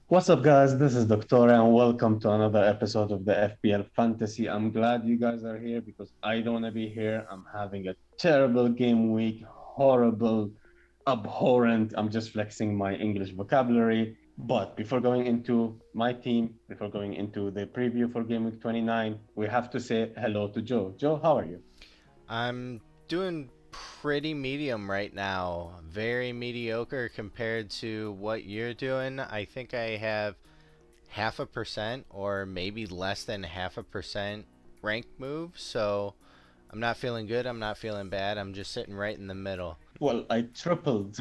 What's up, guys? This is Doctor, and welcome to another episode of the FPL Fantasy. I'm glad you guys are here because I don't want to be here. I'm having a terrible game week, horrible, abhorrent. I'm just flexing my English vocabulary. But before going into my team, before going into the preview for game week 29, we have to say hello to Joe. Joe, how are you? I'm doing pretty medium right now. Very mediocre compared to what you're doing. I think I have half a percent or maybe less than half a percent rank move. So I'm not feeling good. I'm not feeling bad. I'm just sitting right in the middle. Well, I tripled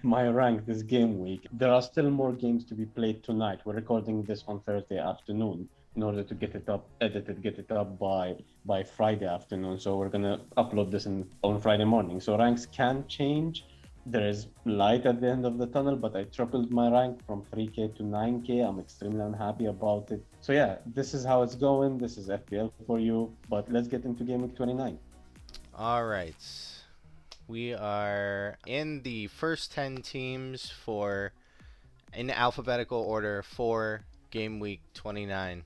my rank this game week. There are still more games to be played tonight. We're recording this on Thursday afternoon in order to get it up, edited, get it up by Friday afternoon. So we're gonna upload this on Friday morning. So ranks can change. There is light at the end of the tunnel, but I tripled my rank from 3K to 9K. I'm extremely unhappy about it. So yeah, this is how it's going. This is FPL for you. But let's get into game week 29. All right. We are in the first 10 teams for in alphabetical order for game week 29.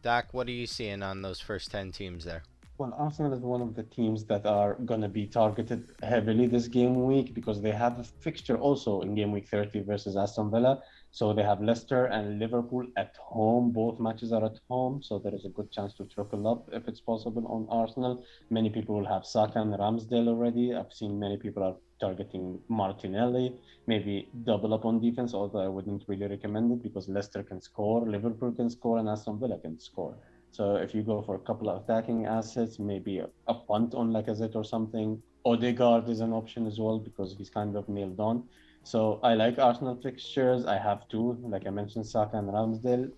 Doc, what are you seeing on those first 10 teams there? Well, Arsenal is one of the teams that are going to be targeted heavily this game week because they have a fixture also in game week 30 versus Aston Villa. So they have Leicester and Liverpool at home. Both matches are at home. So there is a good chance to triple up if it's possible on Arsenal. Many people will have Saka and Ramsdale already. I've seen many people are targeting Martinelli, maybe double up on defense, although I wouldn't really recommend it because Leicester can score, Liverpool can score, and Aston Villa can score. So if you go for a couple of attacking assets, maybe a punt on Lacazette or something. Odegaard is an option as well because he's kind of nailed on. So I like Arsenal fixtures. I have two, like I mentioned, Saka and Ramsdale.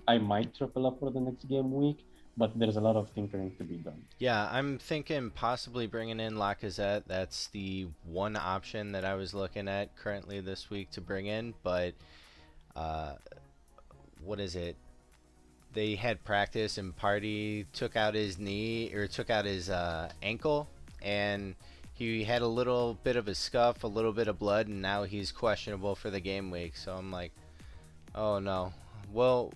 I might triple up for the next game week, but there's a lot of tinkering to be done. Yeah, I'm thinking possibly bringing in Lacazette. That's the one option that I was looking at currently this week to bring in. But uh, what is it? They had practice and Party took out his knee or took out his ankle, and he had a little bit of a scuff, a little bit of blood, and now he's questionable for the game week. So I'm like, oh no. Well,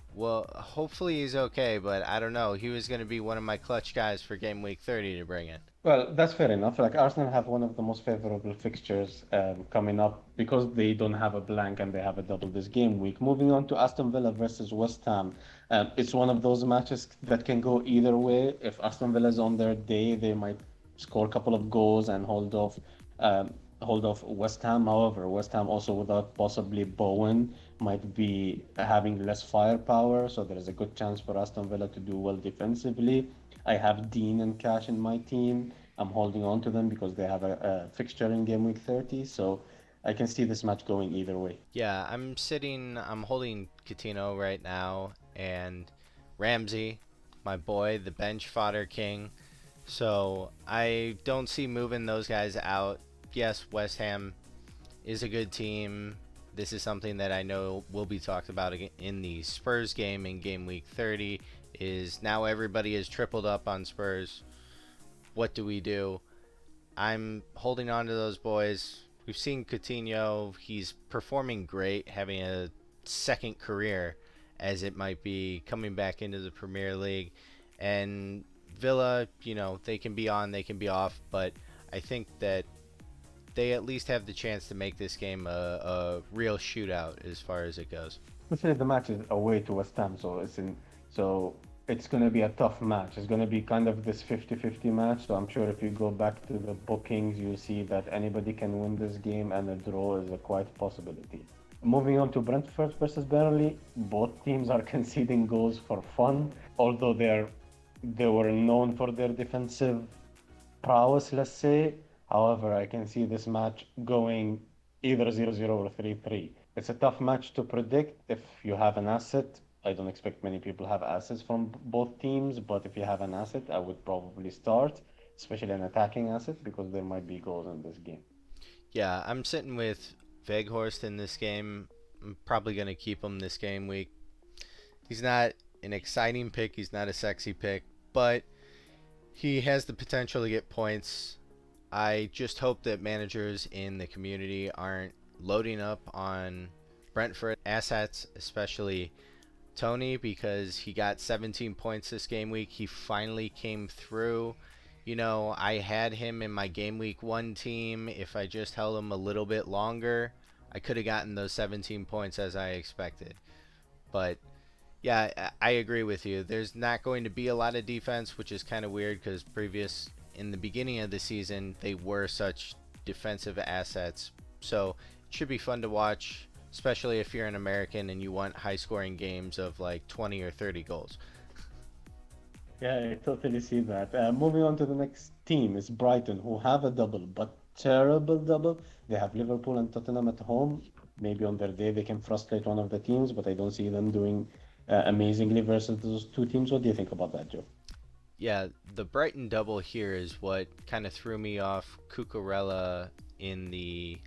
hopefully he's okay, but I don't know. He was going to be one of my clutch guys for game week 30 to bring in. Well, that's fair enough. Like Arsenal have one of the most favorable fixtures coming up because they don't have a blank and they have a double this game week. Moving on to Aston Villa versus West Ham, it's one of those matches that can go either way. If Aston Villa is on their day, they might score a couple of goals and hold off West Ham. However, West Ham also without possibly Bowen might be having less firepower, so there is a good chance for Aston Villa to do well defensively. I have Dean and Cash in my team. I'm holding on to them because they have a fixture in game week 30. So I can see this match going either way. Yeah, I'm holding Coutinho right now, and Ramsey, my boy, the bench fodder king. So I don't see moving those guys out. Yes, West Ham is a good team. This is something that I know will be talked about in the Spurs game in game week 30. Is now everybody is tripled up on Spurs. What do we do? I'm holding on to those boys. We've seen Coutinho. He's performing great, having a second career, as it might be, coming back into the Premier League. And Villa, they can be on, they can be off, but I think that they at least have the chance to make this game a real shootout as far as it goes. Especially the match is away to West Ham, so it's going to be a tough match. It's going to be kind of this 50-50 match. So I'm sure if you go back to the bookings, you see that anybody can win this game and a draw is a quite possibility. Moving on to Brentford versus Burnley, both teams are conceding goals for fun, although they were known for their defensive prowess, let's say. However, I can see this match going either 0-0 or 3-3. It's a tough match to predict if you have an asset. I don't expect many people have assets from both teams, but if you have an asset, I would probably start, especially an attacking asset, because there might be goals in this game. Yeah, I'm sitting with Veghorst in this game. I'm probably going to keep him this game week. He's not an exciting pick, he's not a sexy pick, but he has the potential to get points. I just hope that managers in the community aren't loading up on Brentford assets, especially Tony, because he got 17 points this game week. He finally came through. I had him in my game week 1 team. If I just held him a little bit longer, I could have gotten those 17 points as I expected. But yeah, I agree with you. There's not going to be a lot of defense, which is kind of weird because in the beginning of the season, they were such defensive assets. So it should be fun to watch, especially if you're an American and you want high scoring games of like 20 or 30 goals. Yeah, I totally see that. Moving on to the next team is Brighton, who have a double, but terrible double. They have Liverpool and Tottenham at home. Maybe on their day they can frustrate one of the teams, but I don't see them doing amazingly versus those two teams. What do you think about that, Joe? Yeah, the Brighton double here is what kind of threw me off Cucurella in the,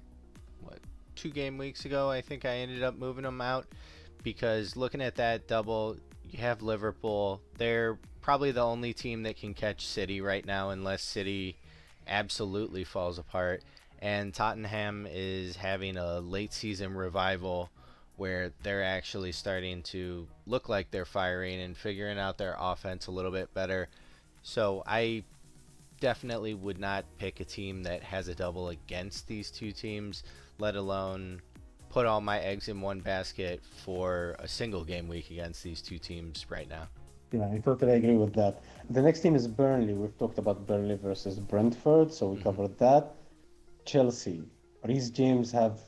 what, 2 game weeks ago. I think I ended up moving him out because looking at that double, you have Liverpool. They're probably the only team that can catch City right now, unless City absolutely falls apart. And Tottenham is having a late season revival where they're actually starting to look like they're firing and figuring out their offense a little bit better. So I definitely would not pick a team that has a double against these two teams, let alone put all my eggs in one basket for a single game week against these two teams right now. Yeah, I totally agree with that. The next team is Burnley. We've talked about Burnley versus Brentford, so we Hmm. covered that. Chelsea. Reece James have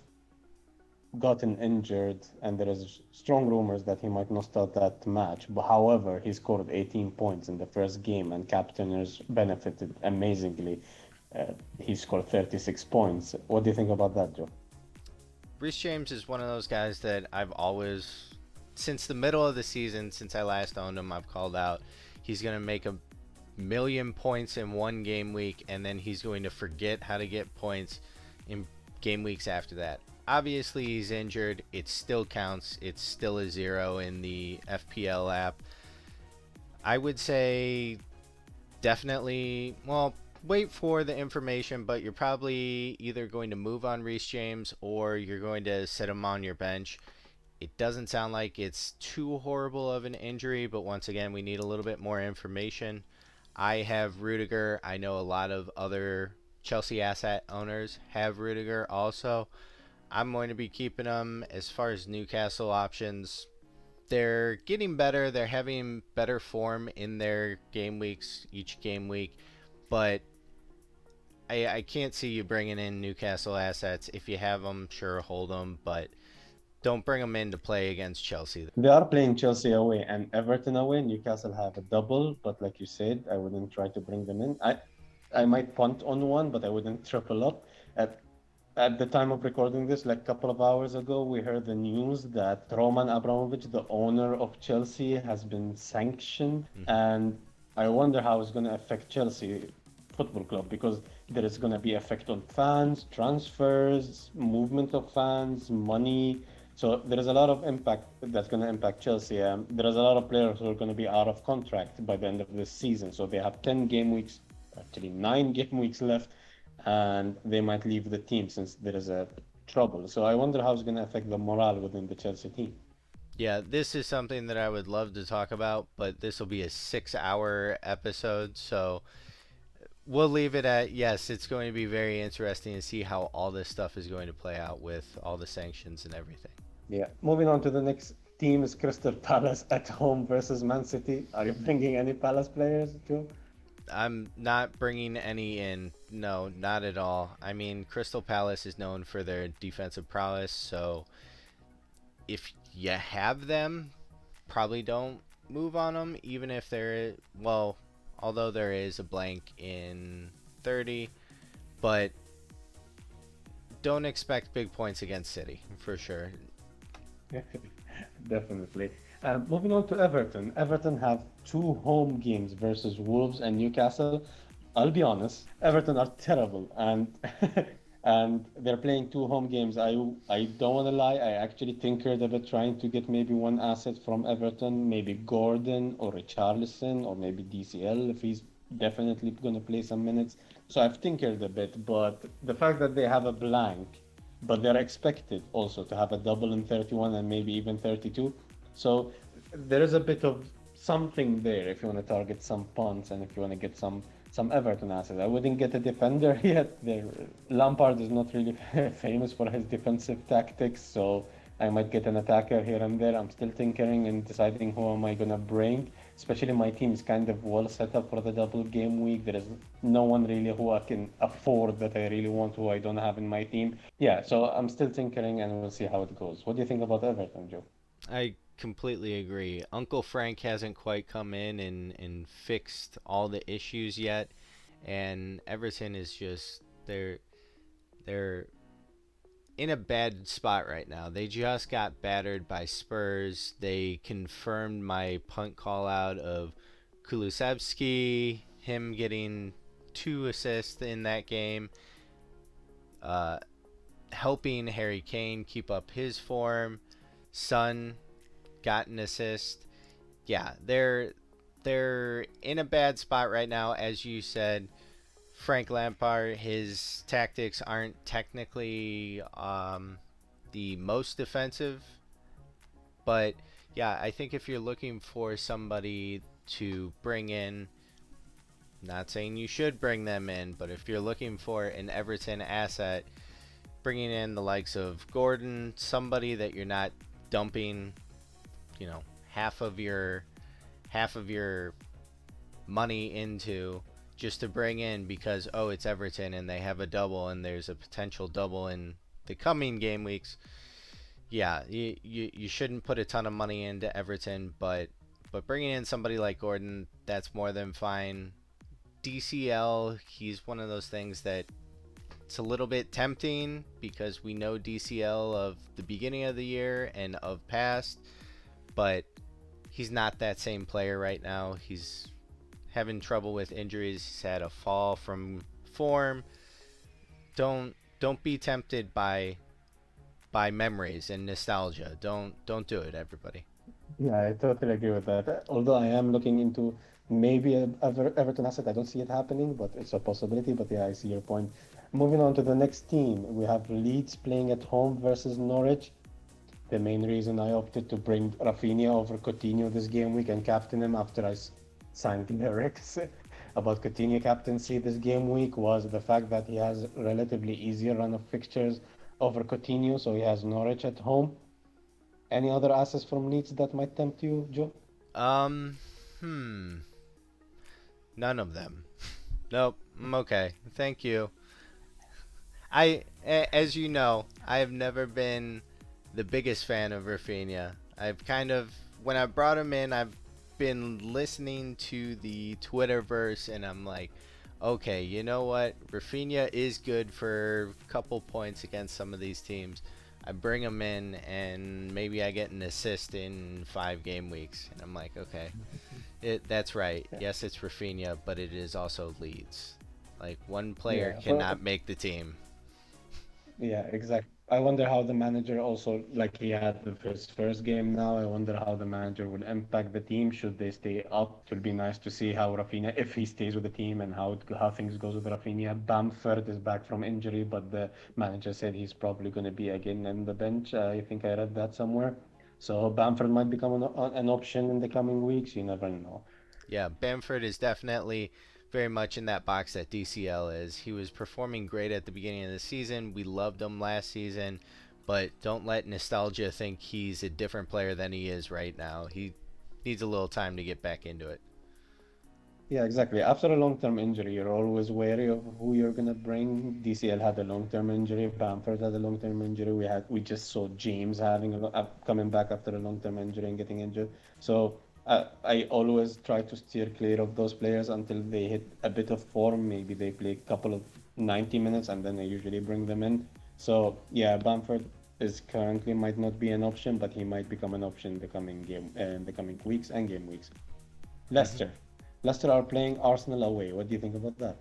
gotten injured, and there is strong rumors that he might not start that match. But however, he scored 18 points in the first game, and captainers benefited amazingly. He scored 36 points. What do you think about that, Joe? Reece James is one of those guys that I've always, since the middle of the season, since I last owned him, I've called out he's going to make a million points in 1 game week, and then he's going to forget how to get points in game weeks after that. Obviously, he's injured. It still counts. It's still a 0 in the FPL app. I would say definitely, well, wait for the information, but you're probably either going to move on Reece James or you're going to sit him on your bench. It doesn't sound like it's too horrible of an injury, but once again, we need a little bit more information. I have Rudiger. I know a lot of other Chelsea asset owners have Rudiger also. I'm going to be keeping him. As far as Newcastle options, they're getting better. They're having better form in their game weeks each game week, but I can't see you bringing in Newcastle assets. If you have them, sure, hold them, but don't bring them in to play against Chelsea. They are playing Chelsea away and Everton away. Newcastle have a double, but like you said, I wouldn't try to bring them in. I might punt on one, but I wouldn't triple up. At at the time of recording this, like a couple of hours ago, we heard the news that Roman Abramovich, the owner of Chelsea, has been sanctioned. Hmm. And I wonder how it's going to affect Chelsea Football Club because there is going to be effect on fans, transfers, movement of fans, money. So there is a lot of impact that's going to impact Chelsea. There is a lot of players who are going to be out of contract by the end of this season. So they have 10 game weeks, actually 9 game weeks left, and they might leave the team since there is a trouble. So I wonder how it's going to affect the morale within the Chelsea team. Yeah, this is something that I would love to talk about, but this will be a 6 hour episode, so we'll leave it at yes, it's going to be very interesting to see how all this stuff is going to play out with all the sanctions and everything. Yeah. Moving on to the next team is Crystal Palace at home versus Man City. Are you bringing any Palace players too? I'm not bringing any in. No, not at all. I mean, Crystal Palace is known for their defensive prowess, so if you have them, probably don't move on them, even if well, although there is a blank in 30, but don't expect big points against City for sure. Definitely. Moving on to Everton. Everton have two home games versus Wolves and Newcastle. I'll be honest, Everton are terrible, and and they're playing two home games. I don't want to lie. I actually tinkered a bit trying to get maybe one asset from Everton, maybe Gordon or Richarlison or maybe DCL if he's definitely going to play some minutes. So I've tinkered a bit, but the fact that they have a blank but they're expected also to have a double in 31 and maybe even 32. So there is a bit of something there if you want to target some punts and if you want to get some Everton assets. I wouldn't get a defender yet. Lampard is not really famous for his defensive tactics, so I might get an attacker here and there. I'm still tinkering and deciding who am I gonna bring. Especially my team is kind of well set up for the double game week. There is no one really who I can afford that I really want, who I don't have in my team. Yeah, so I'm still tinkering and we'll see how it goes. What do you think about Everton, Joe? I completely agree. Uncle Frank hasn't quite come in and fixed all the issues yet, and Everton is just they're in a bad spot right now. They just got battered by Spurs. They confirmed my punt call out of Kulusevski, him getting 2 assists in that game, uh, helping Harry Kane keep up his form. Son got an assist. Yeah, they're in a bad spot right now, as you said. Frank Lampard, his tactics aren't technically the most defensive, but yeah, I think if you're looking for somebody to bring in, not saying you should bring them in, but if you're looking for an Everton asset, bringing in the likes of Gordon, somebody that you're not dumping, you know, half of your money into just to bring in because it's Everton and they have a double and there's a potential double in the coming game weeks. Yeah, you shouldn't put a ton of money into Everton, but bringing in somebody like Gordon, that's more than fine. DCL, he's one of those things that it's a little bit tempting because we know DCL of the beginning of the year and of past, but he's not that same player right now. He's having trouble with injuries. He's had a fall from form. Don't be tempted by memories and nostalgia. Don't do it, everybody. Yeah, I totally agree with that. Although I am looking into maybe a Everton asset, I don't see it happening, but it's a possibility. But yeah, I see your point. Moving on to the next team, we have Leeds playing at home versus Norwich. The main reason I opted to bring Rafinha over Coutinho this game week and captain him after signed lyrics about Coutinho captaincy this game week was the fact that he has relatively easier run of fixtures over Coutinho, so he has Norwich at home. Any other assets from Leeds that might tempt you, Joe? Um, hmm, none of them. Nope. I'm okay. Thank you. As you know, I have never been the biggest fan of Rafinha. I've kind of, when I brought him in, I've been listening to the Twitterverse, and I'm like, okay, you know what? Rafinha is good for a couple points against some of these teams. I bring him in, and maybe I get an assist in 5 game weeks, and I'm like, okay, that's right. Yeah, Yes, it's Rafinha, but it is also Leeds. Like one player yeah, cannot make the team. yeah, exactly. I wonder how the manager also, like he had his first game now. I wonder how the manager would impact the team. Should they stay up? It would be nice to see how Rafinha, if he stays with the team, and how things goes with Rafinha. Bamford is back from injury, but the manager said he's probably going to be again in the bench. I think I read that somewhere. So Bamford might become an option in the coming weeks. You never know. Yeah, Bamford is definitely very much in that box that DCL is. He was performing great at the beginning of the season. We loved him last season, but don't let nostalgia think he's a different player than he is right now. He needs a little time to get back into it. Yeah, exactly. After a long-term injury, you're always wary of who you're gonna bring. DCL had a long-term injury. Bamford had a long-term injury. We just saw James coming back after a long-term injury and getting injured. So I always try to steer clear of those players until they hit a bit of form. Maybe they play a couple of 90 minutes and then I usually bring them in. So yeah, Bamford is currently might not be an option, but he might become an option in the coming in the coming weeks and game weeks. Hmm. Leicester. Leicester are playing Arsenal away. What do you think about that?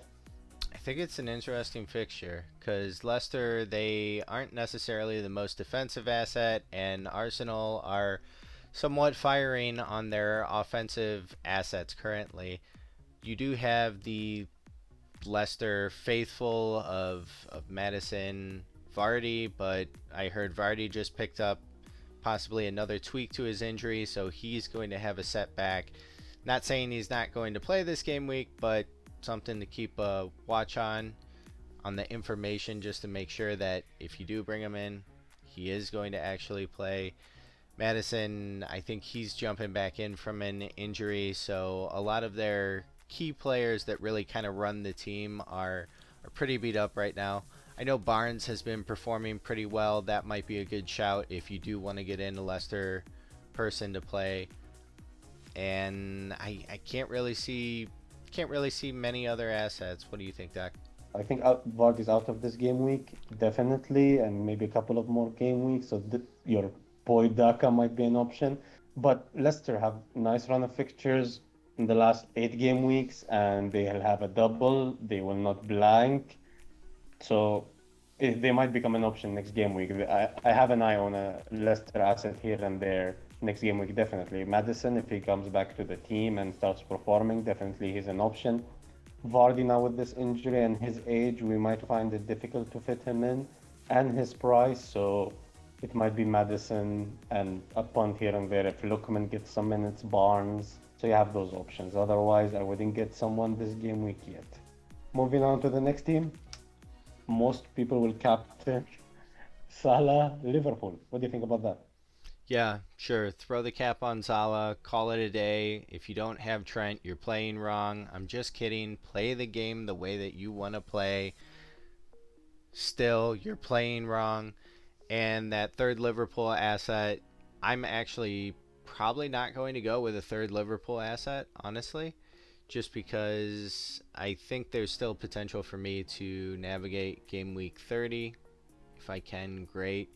I think it's an interesting fixture because Leicester, they aren't necessarily the most defensive asset, and Arsenal are somewhat firing on their offensive assets currently. You do have the Leicester faithful of Madison Vardy, but I heard Vardy just picked up possibly another tweak to his injury, so he's going to have a setback. Not saying he's not going to play this game week, but something to keep a watch on the information just to make sure that if you do bring him in, he is going to actually play. Madison, I think he's jumping back in from an injury, so a lot of their key players that really kind of run the team are pretty beat up right now. I know Barnes has been performing pretty well. That might be a good shout if you do want to get in a Leicester person to play. And I can't really see many other assets. What do you think, Doc? I think Vardy is out of this game week, definitely, and maybe a couple of more game weeks. So your boy Daka might be an option. But Leicester have nice run of fixtures in the last 8 game weeks, and they'll have a double. They will not blank. So they might become an option next game week. I have an eye on a Leicester asset here and there next game week, definitely. Madison, if he comes back to the team and starts performing, definitely he's an option. Vardy now with this injury and his age, we might find it difficult to fit him in and his price. So it might be Madison and a punt here and there. If Lookman gets some minutes, Barnes. So you have those options. Otherwise, I wouldn't get someone this game week yet. Moving on to the next team, most people will captain Salah, Liverpool. What do you think about that? Yeah, sure. Throw the cap on Zala. Call it a day. If you don't have Trent, you're playing wrong. I'm just kidding. Play the game the way that you want to play. Still, you're playing wrong. And that third Liverpool asset, I'm actually probably not going to go with a third Liverpool asset, honestly, just because I think there's still potential for me to navigate game week 30. If I can, great.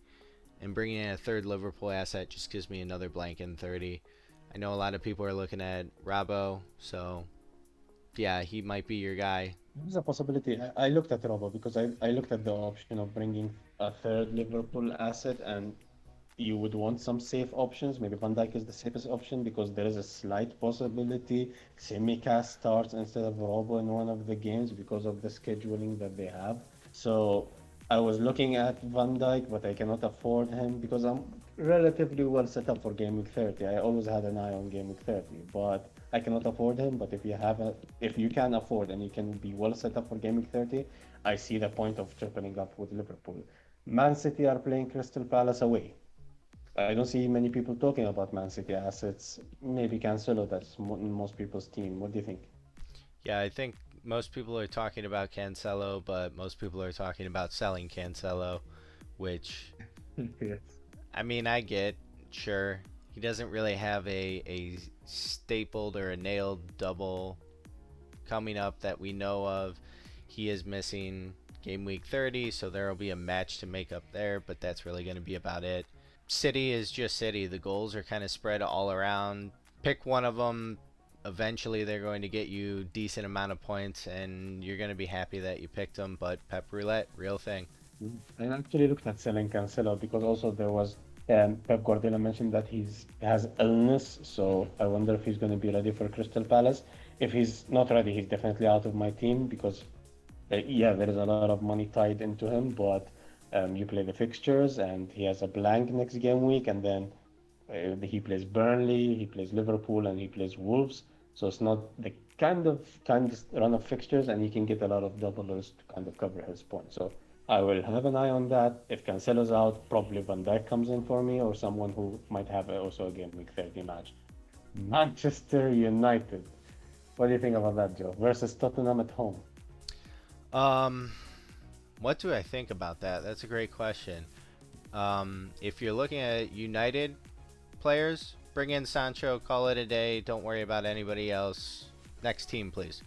And bringing in a third Liverpool asset just gives me another blank in 30. I know a lot of people are looking at Rabo, so yeah, he might be your guy. There's a possibility. I looked at Robo because I looked at the option of bringing a third Liverpool asset, and you would want some safe options. Maybe Van Dijk is the safest option because there is a slight possibility Simicast starts instead of Robo in one of the games because of the scheduling that they have. So I was looking at Van Dijk, but I cannot afford him because I'm relatively well set up for game week 30. I always had an eye on game week 30, but I cannot afford him. But if you can afford and you can be well set up for game week 30, I see the point of tripling up with Liverpool. Man City are playing Crystal Palace away. I don't see many people talking about Man City assets. Maybe Cancelo, that's in most people's team. What do you think? Yeah, I think most people are talking about Cancelo, but most people are talking about selling Cancelo, which, Yes. I mean, I get, sure. He doesn't really have a stapled or a nailed double coming up that we know of. He is missing game week 30, so there will be a match to make up there, but that's really going to be about it. City is just City. The goals are kind of spread all around. Pick one of them. Eventually, they're going to get you decent amount of points, and you're going to be happy that you picked them. But Pep Roulette, real thing. I actually looked at selling Cancelo because also there was Pep Guardiola mentioned that has illness, so I wonder if he's going to be ready for Crystal Palace. If he's not ready, he's definitely out of my team because yeah, there is a lot of money tied into him, but you play the fixtures and he has a blank next game week, and then he plays Burnley, he plays Liverpool, and he plays Wolves. So it's not the kind of run of fixtures, and he can get a lot of doublers to kind of cover his points. So I will have an eye on that. If Cancelo's out, probably Van Dijk comes in for me, or someone who might have also a game week 30 match. Manchester United. What do you think about that, Joe? Versus Tottenham at home. Um, what do I think about that? That's a great question. If you're looking at United players, bring in Sancho, call it a day. Don't worry about anybody else. Next team, please.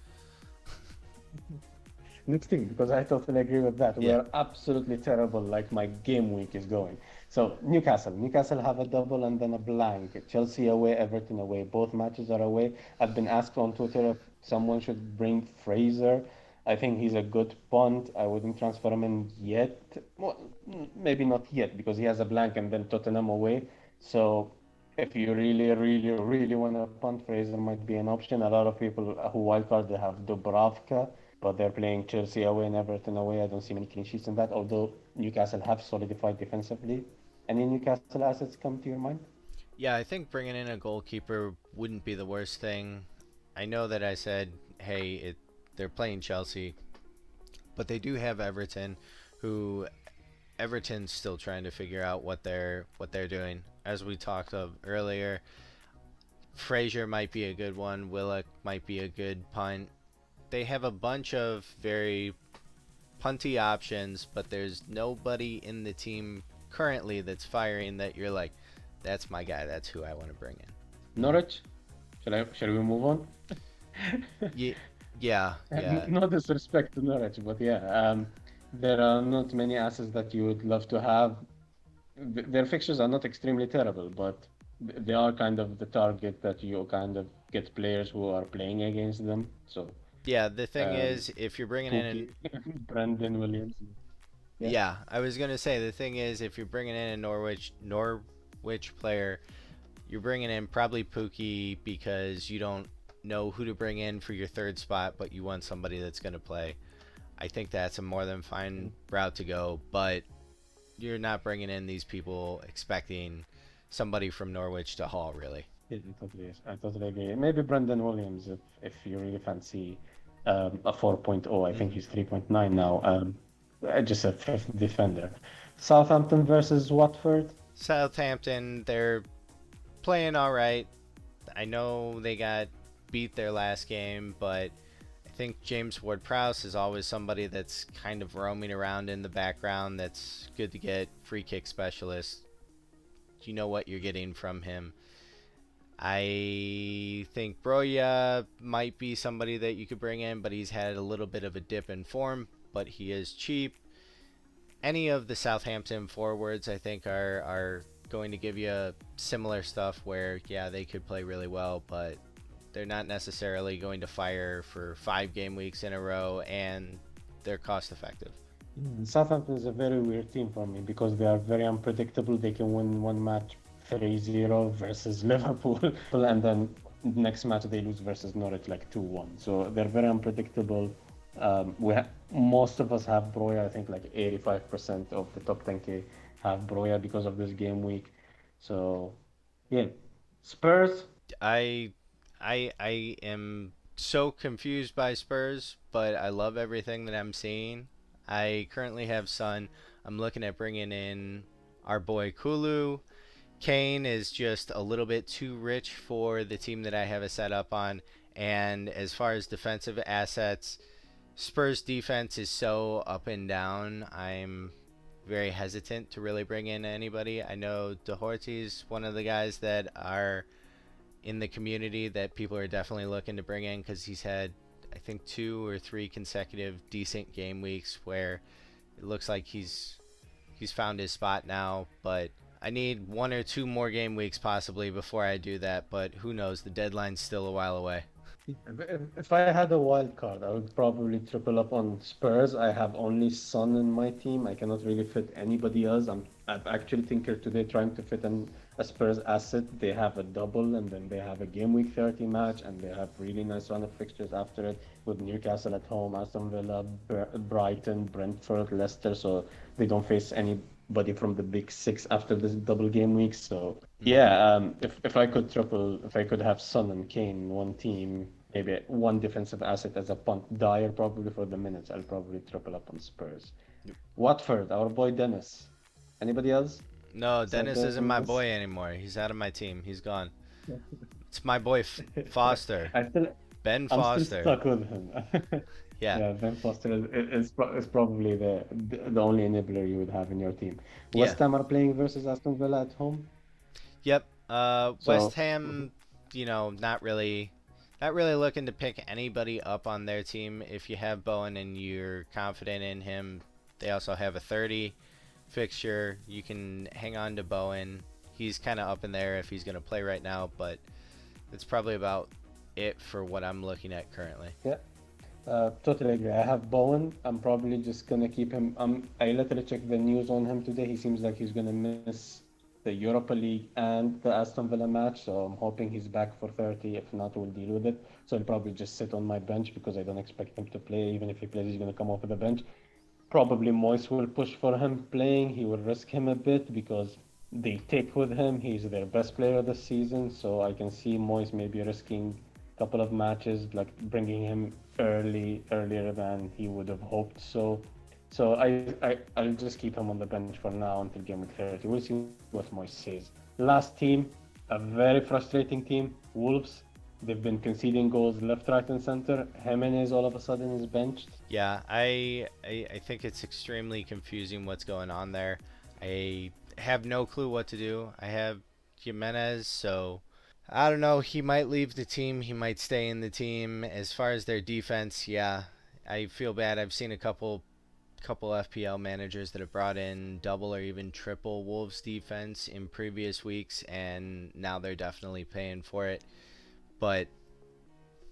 Next thing, because I totally agree with that. We Yeah. are absolutely terrible, like my game week is going. So Newcastle have a double and then a blank. Chelsea away, Everton away. Both matches are away. I've been asked on Twitter if someone should bring Fraser. I think he's a good punt. I wouldn't transfer him in yet. Well, maybe not yet because he has a blank and then Tottenham away. So if you really, really, really want to punt, Fraser might be an option. A lot of people who wildcard they have Dubravka. but they're playing Chelsea away and Everton away. I don't see many clean sheets in that, although Newcastle have solidified defensively. Any Newcastle assets come to your mind? Yeah, I think bringing in a goalkeeper wouldn't be the worst thing. I know that I said, hey, they're playing Chelsea, but they do have Everton, who Everton's still trying to figure out what they're doing. As we talked of earlier, Frazier might be a good one. Willock might be a good punt. They have a bunch of very punty options, but there's nobody in the team currently that's firing that you're like, that's my guy. That's who I want to bring in. Norwich? Shall we move on? Yeah, yeah, yeah, No disrespect to Norwich, but yeah, there are not many assets that you would love to have. Their fixtures are not extremely terrible, but they are kind of the target that you kind of get players who are playing against them. So, yeah. The thing um, is, if you're bringing in Pookie, Brandon Williams. Yeah. yeah, I was gonna say the thing is, if you're bringing in a Norwich player, you're bringing in probably Pookie because you don't know who to bring in for your third spot, but you want somebody that's gonna play. I think that's a more than fine route to go, but you're not bringing in these people expecting somebody from Norwich to haul, really. Yeah, I totally agree. Maybe Brandon Williams, if you really fancy a 4.0. I think Hmm. he's 3.9 now. Just a fifth defender. Southampton versus Watford. Southampton, they're playing all right. I know they got beat their last game, but I think James Ward-Prowse is always somebody that's kind of roaming around in the background. That's good to get free kick specialist. You know what you're getting from him. I think Broya might be somebody that you could bring in, but he's had a little bit of a dip in form, but he is cheap. Any of the Southampton forwards, I think, are going to give you similar stuff where, yeah, they could play really well, but they're not necessarily going to fire for 5 game weeks in a row, and they're cost effective. Southampton is a very weird team for me because they are very unpredictable. They can win one match 3-0 versus Liverpool, and then next match they lose versus Norwich like 2-1. So they're very unpredictable. Most of us have Broya. I think like 85% of the top 10K have Broya because of this game week. So yeah, Spurs. I I am so confused by Spurs, but I love everything that I'm seeing. I currently have Son. I'm looking at bringing in our boy Kulu. Kane is just a little bit too rich for the team that I have it set up on. And as far as defensive assets, Spurs defense is so up and down. I'm very hesitant to really bring in anybody. I know Doherty's one of the guys that are in the community that people are definitely looking to bring in because he's had, I think, 2 or 3 consecutive decent game weeks where it looks like he's found his spot now. But I need 1 or 2 more game weeks possibly before I do that. But who knows? The deadline's still a while away. If I had a wild card, I would probably triple up on Spurs. I have only Son in my team. I cannot really fit anybody else. I've actually tinkered today trying to fit a Spurs asset. They have a double and then they have a game week 30 match and they have really nice run of fixtures after it with Newcastle at home, Aston Villa, Brighton, Brentford, Leicester. So they don't face anybody from the big six after this double game week. So Hmm. yeah, if I could have Son and Kane in one team, maybe one defensive asset as a punt, Dyer probably for the minutes, I'll probably triple up on Spurs. Watford, our boy Dennis. Anybody else No, besides Dennis isn't my Dennis? boy anymore. He's out of my team. He's gone. It's my boy Foster, I still, Ben I'm still Foster. stuck with him. Yeah, Yeah, Ben Foster is probably the only enabler you would have in your team. yeah. West Ham are playing versus Aston Villa at home, Yep. West so Ham, not really looking to pick anybody up on their team. If you have Bowen and you're confident in him, they also have a 30 fixture. You can hang on to Bowen. He's kind of up in there if he's going to play right now, but that's probably about it for what I'm looking at currently. yeah. Totally agree. I have Bowen. I'm probably just gonna keep him. I literally checked the news on him today. He seems like he's gonna miss the Europa League and the Aston Villa match. So I'm hoping he's back for 30. If not, we'll deal with it. So he'll probably just sit on my bench because I don't expect him to play. Even if he plays, he's going to come off the bench. Probably Moyes will push for him playing. He will risk him a bit because they take with him. He's their best player this season. So I can see Moyes maybe risking a couple of matches, like bringing him earlier than he would have hoped. So I'll just keep him on the bench for now until game week 30. We'll see what Moyes says. Last team, a very frustrating team, Wolves. They've been conceding goals left, right, and center. Jimenez all of a sudden is benched. Yeah, I think it's extremely confusing what's going on there. I have no clue what to do. I have Jimenez, so I don't know. He might leave the team. He might stay in the team. As far as their defense, yeah, I feel bad. I've seen a couple FPL managers that have brought in double or even triple Wolves defense in previous weeks, and now they're definitely paying for it. But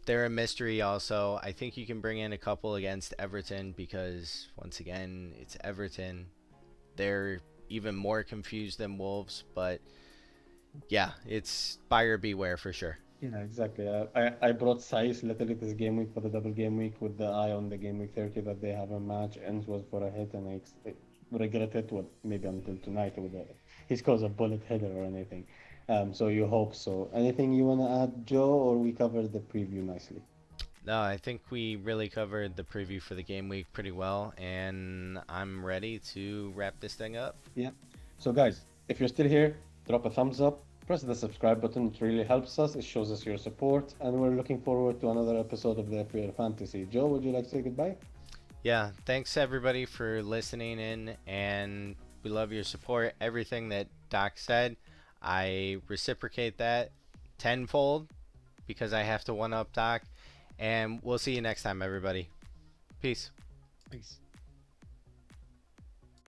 they're a mystery also. I think you can bring in a couple against Everton because, once again, it's Everton. They're even more confused than Wolves, but yeah, it's buyer beware for sure. Yeah, exactly. I brought Saiz literally this game week for the double game week with the eye on the game week 30 that they have a match. Ends was for a hit, and I regret it. What maybe until tonight with he scores a bullet header or anything. So you hope so. Anything you want to add, Joe, or we covered the preview nicely? No, I think we really covered the preview for the game week pretty well, and I'm ready to wrap this thing up. Yeah. So guys, if you're still here, drop a thumbs up, press the subscribe button. It really helps us. It shows us your support, and we're looking forward to another episode of the FPL Fantasy. Joe, would you like to say goodbye? Yeah, thanks everybody for listening in, and we love your support. Everything that Doc said, I reciprocate that tenfold because I have to one up Doc. And we'll see you next time, everybody. Peace. Peace.